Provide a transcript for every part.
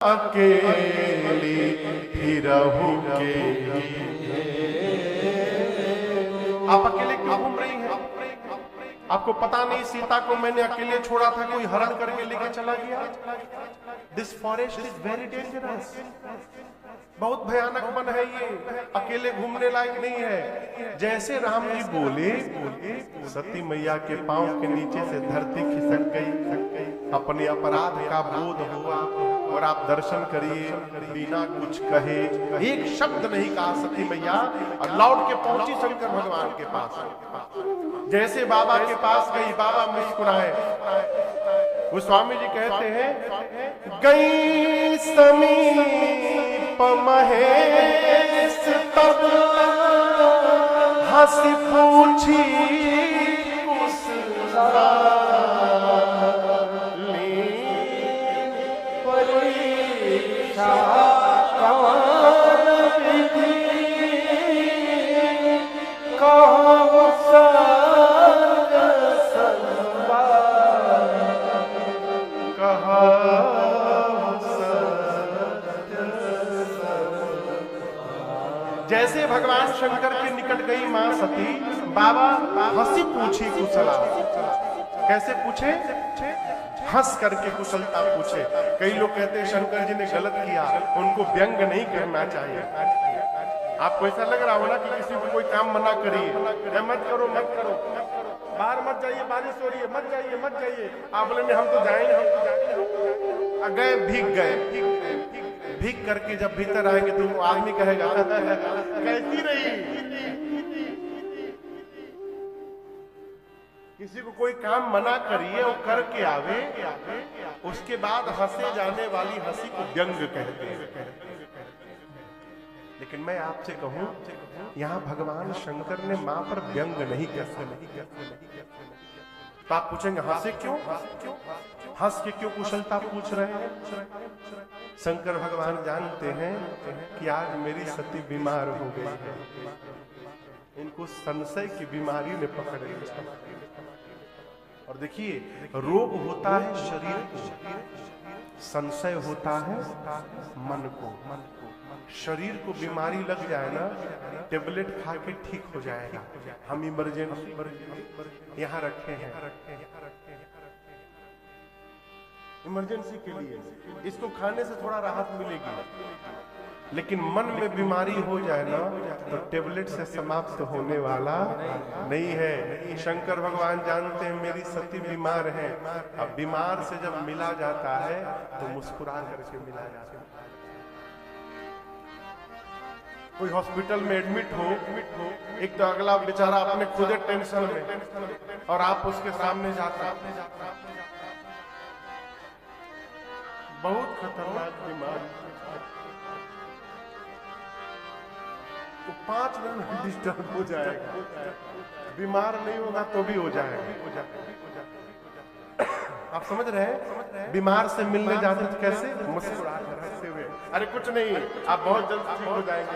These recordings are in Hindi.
अकेली ही रहूंगे। आप अकेले क्यों घूम रही हैं? आपको पता नहीं सीता को मैंने अकेले छोड़ा था, कोई हरण करके लेके चला गया। This forest is very dangerous, बहुत भयानक वन है ये, अकेले घूमने लायक नहीं है। जैसे राम जी बोले, सती मैया के पांव के नीचे से धरती खिसक गई, अपने अपराध का बोध हुआ और आप दर्शन करिए, बिना कुछ कहे एक शब्द नहीं कहा सती मैया और लौट के पहुंची शंकर भगवान के पास। जैसे बाबा के पास गई, बाबा मुस्कुराए। वो स्वामी जी कहते हैं, गई समीप महेश तब हंसी पूछी जैसे भगवान शंकर के निकट गई मां सती, बाबा हंसी पूछी कुशला। कैसे पूछे? हंस करके कुशलता पूछे। कई लोग कहते हैं शंकर जी ने गलत किया, उनको व्यंग नहीं करना चाहिए। आपको ऐसा लग रहा हो ना कि किसी को कोई काम मना करिए, मत करो मत करो, बाहर मत जाइए, बारिश हो रही है, मत जाइए मत जाइए। आप बोले हम तो जाएंगे, हम तो जाएंगे। गए, भीग गए, भीग करके जब भीतर आएंगे तो वो आदमी कहेगा कैसी रही। किसी को कोई काम मना करिए, वो करके आवे, उसके बाद हंसे जाने वाली हंसी को व्यंग कहते हैं। लेकिन मैं आपसे कहूं, यहां भगवान शंकर ने मां पर व्यंग नहीं किया। तो आप पूछेंगे हंसे क्यों? हंस के क्यों कुशलता पूछ रहे हैं? शंकर भगवान जानते हैं कि आज मेरी सती बीमार हो गई है, इनको संशय की बीमारी ने पकड़ लिया। और देखिए, रोग होता है शरीर को, संशय होता है मन को। शरीर को बीमारी लग जाए ना, टेबलेट खा के ठीक हो जाएगा। हम इमरजेंसी यहाँ रखे हैं, इमरजेंसी के लिए इसको खाने से थोड़ा राहत मिलेगी। लेकिन मन में बीमारी हो जाए ना, तो टेबलेट से समाप्त होने वाला नहीं है। शंकर भगवान जानते हैं मेरी सती बीमार है। अब बीमार से जब मिला जाता है तो मुस्कुरा करके मिला जाता है। कोई हॉस्पिटल में एडमिट हो, एक तो अगला बेचारा अपने खुदे टेंशन में, और आप उसके सामने जाता। बहुत खतरनाक बीमारी, तो 5 दिन में डिस्टर्ब हो जाएगा। बीमार नहीं होगा तो भी हो जाएगा। आप समझ रहे हैं? बीमार से मिलने जाते तो कैसे मुस्कुरा कर हंसते हुए, अरे कुछ नहीं, आप बहुत जल्द ठीक हो जाएंगे।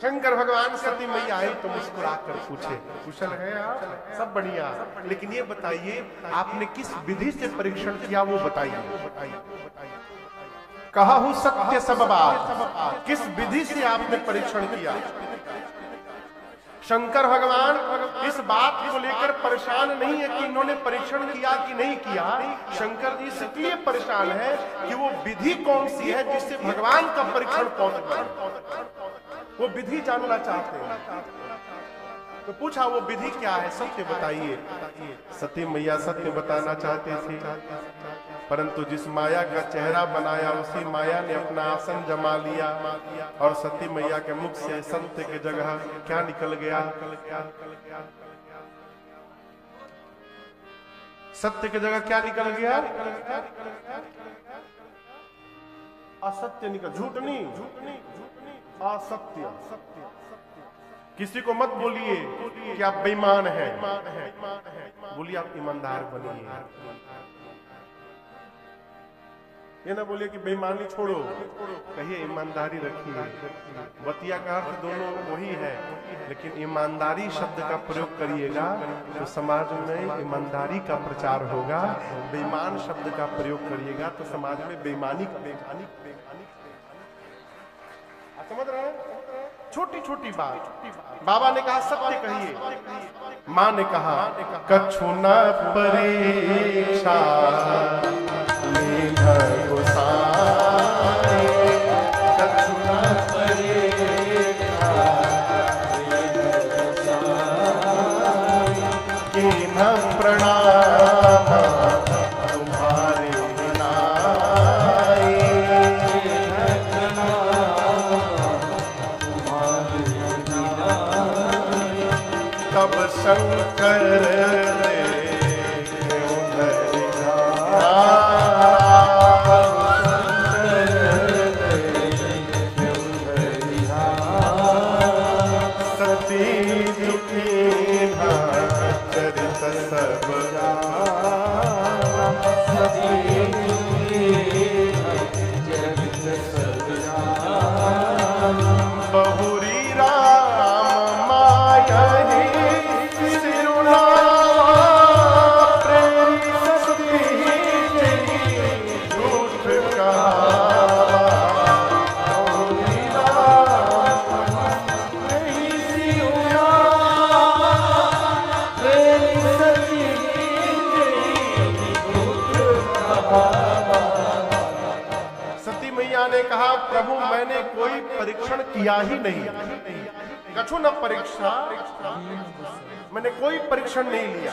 शंकर भगवान सती मैया आई तो मुस्कुरा कर पूछे, कुशल है आप? सब बढ़िया। लेकिन ये बताइए, आपने किस विधि से परीक्षण किया, वो बताइए। कहा हूं सत्य सब बात, किस विधि से आपने परीक्षण किया? शंकर भगवान इस बात को लेकर परेशान नहीं है कि इन्होंने परीक्षण किया कि नहीं किया। शंकर जी इसलिए परेशान है कि वो विधि कौन सी है जिससे भगवान का परीक्षण पहुंच, वो विधि जानना चाहते हैं। तो पूछा वो विधि क्या है, सत्य बताइए। सती मैया सत्य बताना चाहते थे, परंतु जिस माया का चेहरा बनाया उसी माया ने अपना आसन जमा लिया, और सती मैया के मुख से सत्य की जगह क्या निकल गया? सत्य की जगह क्या निकल गया? असत्य निकल, झूठ नहीं, असत्य। किसी को मत बोलिए कि आप बेईमान हैं, बोलिए आप ईमानदार बनिए। ये ना बोलिए कि बेईमानी छोड़ो, कहिए ईमानदारी रखिए। बतिया का अर्थ दोनों वही है, लेकिन ईमानदारी शब्द का प्रयोग करिएगा तो समाज में ईमानदारी का प्रचार होगा। बेईमान शब्द का प्रयोग करिएगा तो समाज में बेईमानी का समझ रहे हैं? छोटी छोटी बात। बाबा ने कहा सत्य कहिए, माँ ने कहा कछु न परीक्षा लेना गोसाई, कछु न परीक्षा लेना गोसाई, कि न प्रणाम तुम्हारे नाई, तब शंकर प्रभु मैंने कोई परीक्षण किया ही नहीं, कछु न परीक्षा, मैंने कोई परीक्षण नहीं लिया।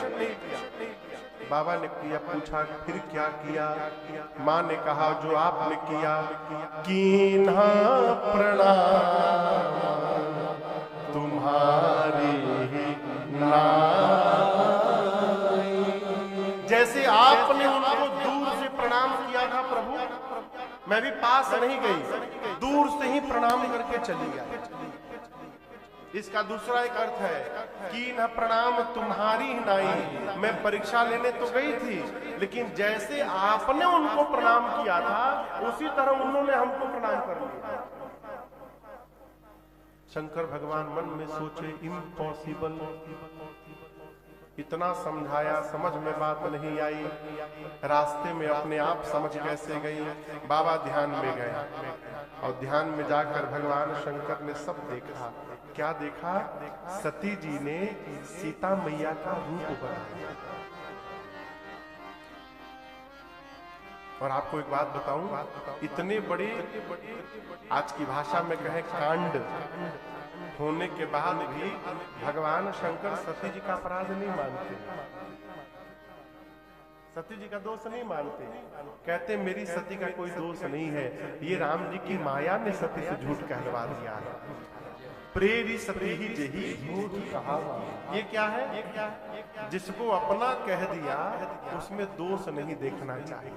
बाबा ने किया, पूछा फिर क्या किया? माँ ने कहा जो आपने किया, कीन्हा प्रणाम तुम्हारी नाई। जैसे आपने उनको दूर से प्रणाम किया था प्रभु, मैं भी पास नहीं गई, दूर से ही प्रणाम करके चली गई। इसका दूसरा एक अर्थ है कि न प्रणाम तुम्हारी ही नाई। मैं परीक्षा लेने तो गई थी, लेकिन जैसे आपने उनको प्रणाम किया था उसी तरह उन्होंने हमको प्रणाम कर लिया। शंकर भगवान मन में सोचे इम्पॉसिबल, इतना समझाया समझ में बात नहीं आई, रास्ते में अपने आप समझ कैसे गई। बाबा ध्यान में गए और ध्यान में जाकर भगवान शंकर ने सब देखा। क्या देखा? सती जी ने सीता मैया का रूप बनाया। और आपको एक बात बताऊं, इतने बड़े आज की भाषा में कहें कांड होने के बाद भी भगवान शंकर सती जी का अपराध नहीं मानते, सती जी का दोष नहीं मानते। कहते मेरी सती का कोई दोष नहीं है, ये राम जी की माया ने सती से झूठ कहलवा दिया है। प्रेरी सती ही जेही झूठ कहा। ये क्या है? जिसको अपना कह दिया उसमें दोष नहीं देखना चाहिए।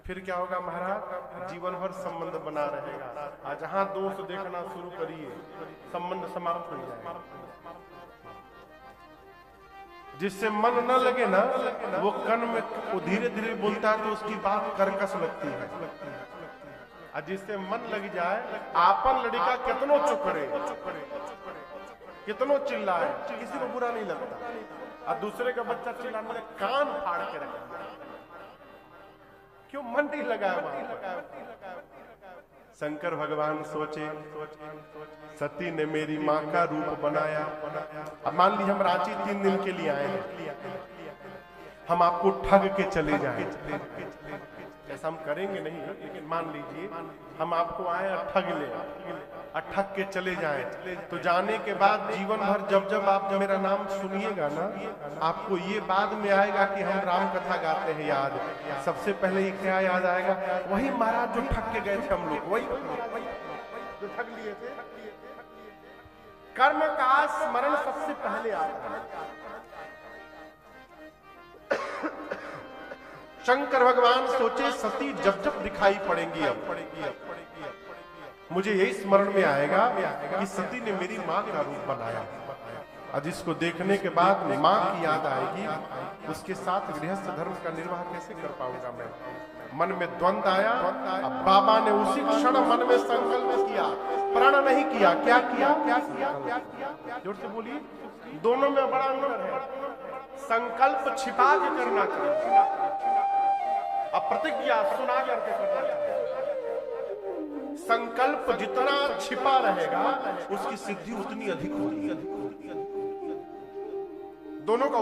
फिर क्या होगा महाराज? जीवन भर संबंध बना रहेगा। जहां दोष देखना शुरू करिए संबंध समाप्त हो जाएगा। जिससे मन न लगे ना, वो कन में वो धीरे धीरे बोलता है तो उसकी बात कर्कश लगती है। और जिससे मन लग जाए, आपन लड़का कितनो चुकरे, कितनो चिल्लाए, किसी को बुरा नहीं लगता। और दूसरे का बच्चा चिल्लाने लगे, कान फाड़ के रखा। क्यों? मन नहीं लगा वहां। शंकर भगवान सोचे सती ने मेरी माँ का रूप बनाया। अब मान लीजिए हम रांची 3 दिन के लिए आए हैं, हम आपको ठग के चले जाएं, ऐसा हम करेंगे नहीं, लेकिन मान लीजिए हम आपको आए और ठग ले और ठग के चले जाएं, तो जाने के बाद जीवन भर जब जब आप मेरा नाम सुनिएगा ना, आपको ये बाद में आएगा कि हम राम कथा गाते हैं याद। सबसे पहले ये क्या याद आएगा? वही महाराज जो ठग के गए थे हम लोग, वही जो ठग लिए थे। कर्म का स्मरण सबसे पहले आता है। शंकर भगवान सोचे सती जब जब दिखाई पड़ेंगी अब मुझे यही स्मरण में आएगा कि सती ने मेरी माँ का रूप बनाया। और जिसको देखने के बाद माँ की याद आएगी, उसके साथ गृहस्थ धर्म का निर्वाह कैसे कर पाऊंगा मैं। मन में द्वंद्व आया। अब बाबा ने उसी क्षण मन में संकल्प किया, प्रण नहीं किया। क्या किया? जोर से बोलिए। दोनों में बड़ा अंतर है। संकल्प छिपा के करना चाहिए, अब प्रतिज्ञा सुना करके करना चाहिए। संकल्प जितना छिपा रहेगा उसकी सिद्धि उतनी अधिक होगी। दोनों का